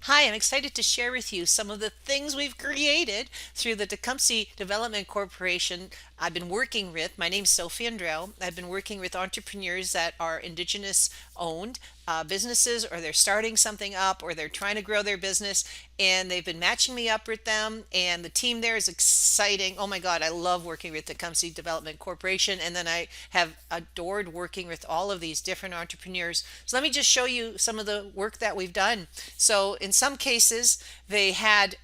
Hi, I'm excited to share with you some of the things we've created through the Tecumseh Development Corporation. I've been working with, my name's Sophie Andrell. I've been working with entrepreneurs that are Indigenous owned businesses, or they're starting something up, or they're trying to grow their business, and they've been matching me up with them. And the team there is exciting. Oh my God, I love working with the Tecumseh Development Corporation. And then I have adored working with all of these different entrepreneurs. So let me just show you some of the work that we've done. So in some cases, they had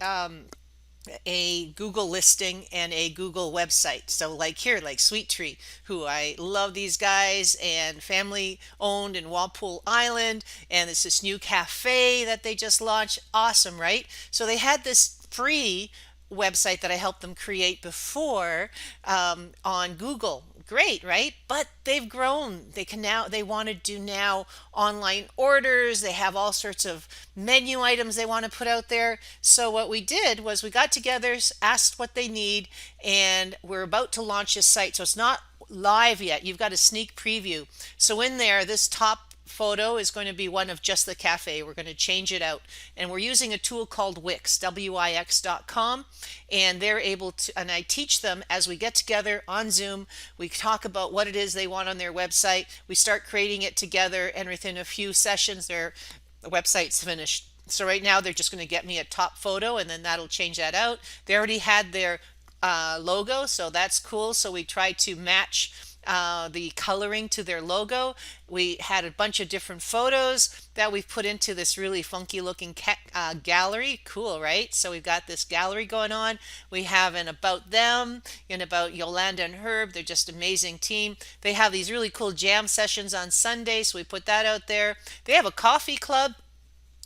a Google listing and a Google website. So like here, like Sweet Tree, who I love these guys, and family owned in Walpole Island, and it's this new cafe that they just launched. Awesome, right? So they had this free website that I helped them create before on Google. Great, right? But they've grown. They want to do now online orders. They have all sorts of menu items they want to put out there. So what we did was we got together, asked what they need, and we're about to launch this site. So it's not live yet. You've got a sneak preview. So in there, this top photo is going to be one of just the cafe. We're going to change it out, and we're using a tool called Wix, wix.com, and they're able to, and I teach them as we get together on Zoom. We talk about what it is they want on their website. We start creating it together, and within a few sessions their website's finished. So right now they're just going to get me a top photo, and then that'll change that out. They already had their logo, so that's cool. So we tried to match the coloring to their logo. We had a bunch of different photos that we've put into this really funky looking gallery. Cool, right? So we've got this gallery going on. We have an about them and about Yolanda and Herb. They're just amazing team. They have these really cool jam sessions on Sunday, so we put that out there. They have a coffee club.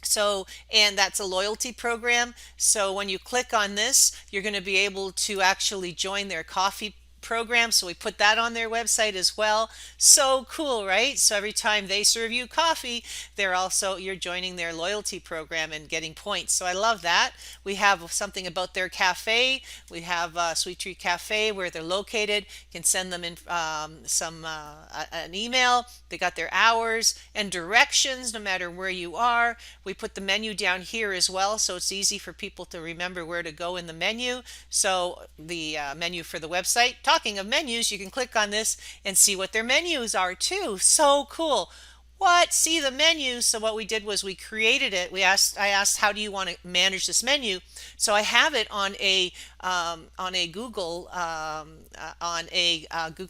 So, and that's a loyalty program. So when you click on this, you're going to be able to actually join their coffee program. So we put that on their website as well. So cool, right? So every time they serve you coffee, you're joining their loyalty program and getting points. So I love that. We have something about their cafe. We have Sweet Tree Cafe where they're located. You can send them in an email. They got their hours and directions no matter where you are. We put the menu down here as well, so it's easy for people to remember where to go in the menu. So the menu for the website. Talking of menus, you can click on this and see what their menus are too. So cool. What? See the menu. So what we did was we created it. I asked, how do you want to manage this menu? So I have it on a Google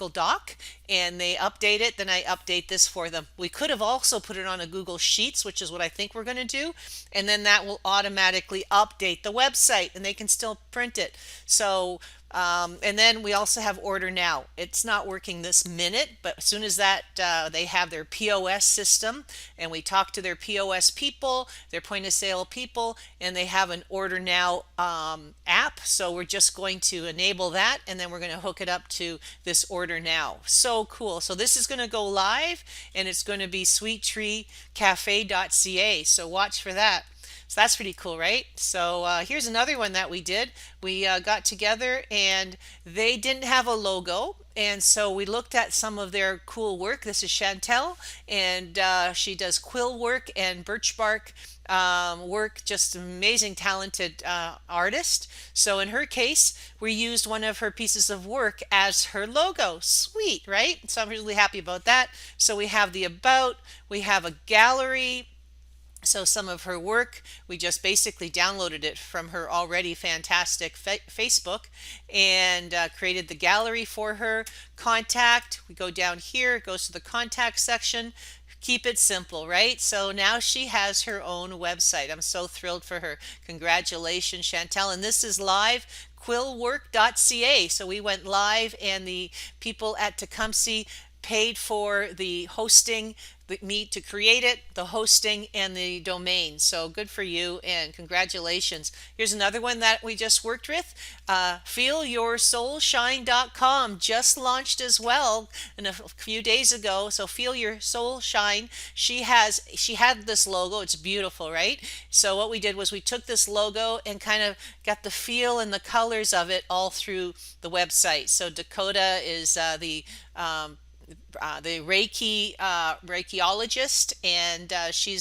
Doc, and they update it. Then I update this for them. We could have also put it on a Google Sheets, which is what I think we're going to do, and then that will automatically update the website, and they can still print it. So and then we also have order now. It's not working this minute, but as soon as that they have their POS system, and we talk to their POS people, their point of sale people, and they have an order now app. So we're just going to enable that, and then we're going to hook it up to this order now. So cool. So this is going to go live, and it's going to be sweettreecafe.ca. So watch for that. So that's pretty cool, right? So here's another one that we did. We got together, and they didn't have a logo. And so we looked at some of their cool work. This is Chantel, and she does quill work and birch bark work, just amazing, talented artist. So in her case, we used one of her pieces of work as her logo. Sweet, right? So I'm really happy about that. So we have the about, we have a gallery. So some of her work, we just basically downloaded it from her already fantastic Facebook, and created the gallery for her. Contact, we go down here, it goes to the contact section. Keep it simple, right? So now she has her own website. I'm so thrilled for her. Congratulations, Chantel. And this is live, quillwork.ca. So we went live, and the people at Tecumseh paid for the hosting, me to create it, the hosting, and the domain. So good for you, and congratulations. Here's another one that we just worked with. FeelYourSoulShine.com just launched as well a few days ago. So Feel Your Soul Shine. She had this logo. It's beautiful, right? So what we did was we took this logo and kind of got the feel and the colors of it all through the website. So Dakota is the the Reikiologist, and she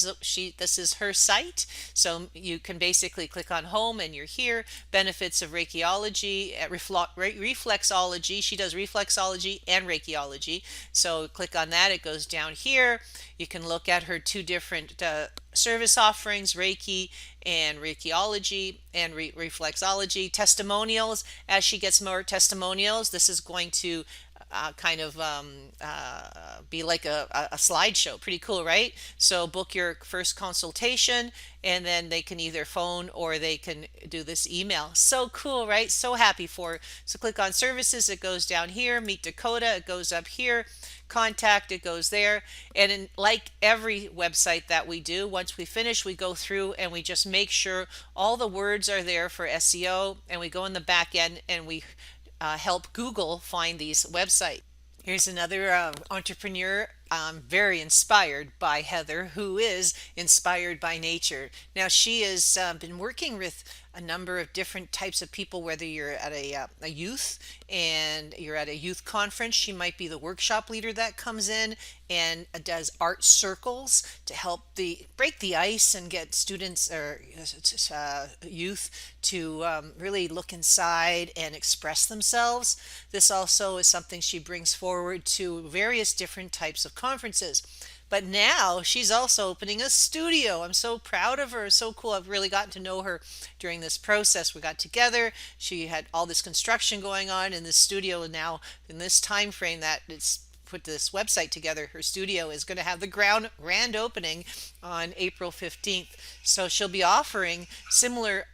this is her site. So you can basically click on home, and you're here. Benefits of Reikiology, reflexology. She does reflexology and Reikiology. So click on that. It goes down here. You can look at her two different service offerings, Reiki and Reikiology and reflexology. Testimonials. As she gets more testimonials, this is going to kind of be like a slideshow. Pretty cool, right? So book your first consultation, and then they can either phone or they can do this email. So cool, right? So happy for her. So click on services, it goes down here. Meet Dakota, it goes up here. Contact, it goes there. And like every website that we do, once we finish, we go through and we just make sure all the words are there for SEO, and we go in the back end and we help Google find these websites. Here's another entrepreneur, very inspired by Heather, who is inspired by nature. Now, she has been working with a number of different types of people, whether you're at a youth and you're at a youth conference. She might be the workshop leader that comes in and does art circles to help the break the ice and get students or youth to really look inside and express themselves. This also is something she brings forward to various different types of conferences. But now she's also opening a studio. I'm so proud of her. So cool. I've really gotten to know her during this process. We got together. She had all this construction going on in this studio, and now in this time frame that it's put this website together, her studio is going to have the grand opening on April 15th. So she'll be offering similar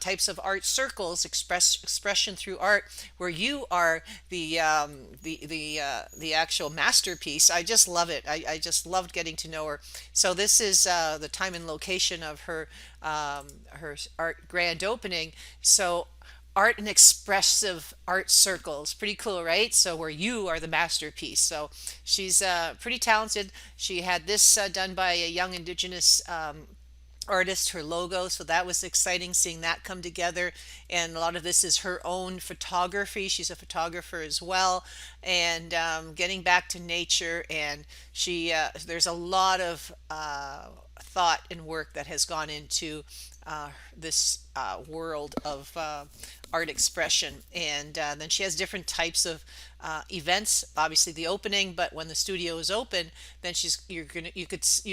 types of art circles, expression through art, where you are the actual masterpiece. I just love it. I just loved getting to know her. So this is the time and location of her art grand opening. So art and expressive art circles. Pretty cool, right? So where you are the masterpiece. So she's pretty talented. She had this done by a young Indigenous artist, her logo. So that was exciting seeing that come together. And a lot of this is her own photography. She's a photographer as well. And getting back to nature. And there's a lot of thought and work that has gone into this world of art expression. And then she has different types of events. Obviously, the opening, but when the studio is open, then you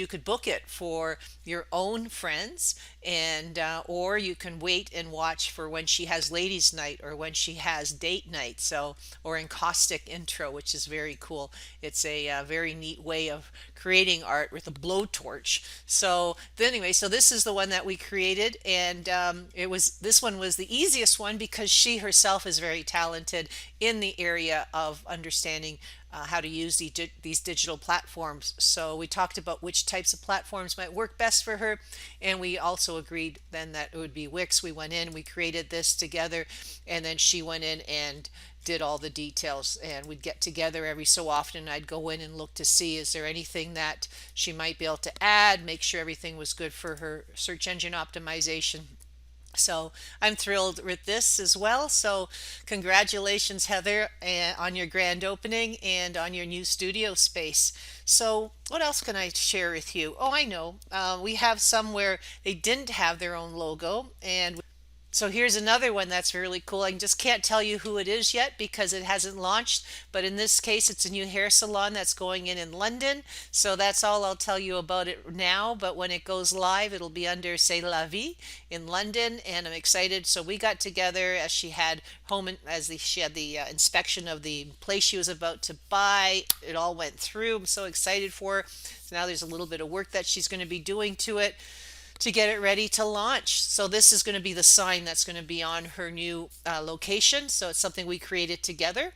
could book it for your own friends, and or you can wait and watch for when she has ladies' night or when she has date night. So or encaustic intro, which is very cool. It's a very neat way of creating art with a blowtorch. So anyway, so this is the one that we created, and this one was the easiest one because she herself is very talented in the area of understanding how to use these digital platforms. So we talked about which types of platforms might work best for her, and we also agreed then that it would be Wix. We went in, we created this together, and then she went in and did all the details, and we'd get together every so often. I'd go in and look to see is there anything that she might be able to add, make sure everything was good for her search engine optimization. So I'm thrilled with this as well. So congratulations, Heather, on your grand opening and on your new studio space. So what else can I share with you? Oh, I know. We have some where they didn't have their own logo, and so here's another one that's really cool. I just can't tell you who it is yet because it hasn't launched. But in this case, it's a new hair salon that's going in London. So that's all I'll tell you about it now. But when it goes live, it'll be under C'est La Vie in London, and I'm excited. So we got together as she had she had the inspection of the place she was about to buy. It all went through. I'm so excited for her. So now there's a little bit of work that she's going to be doing to it to get it ready to launch. So this is going to be the sign that's going to be on her new location. So it's something we created together.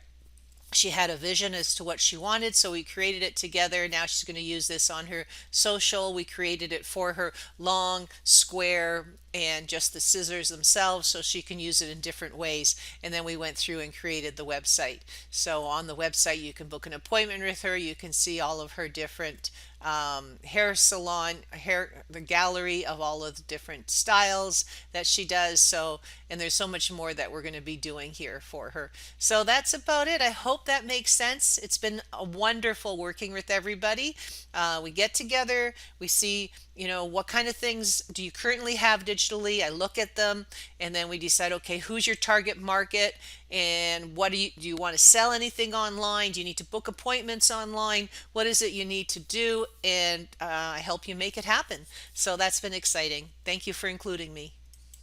She had a vision as to what she wanted, so we created it together. Now she's going to use this on her social. We created it for her long, square, and just the scissors themselves so she can use it in different ways. And then we went through and created the website. So on the website, you can book an appointment with her. You can see all of her different hair salon, the gallery of all of the different styles that she does. So, and there's so much more that we're going to be doing here for her. So that's about it. I hope that makes sense. It's been a wonderful working with everybody. We get together, we see, what kind of things do you currently have digitally? I look at them, and then we decide, okay, who's your target market, and what do you want to sell anything online? Do you need to book appointments online? What is it you need to do? And I help you make it happen. So that's been exciting. Thank you for including me.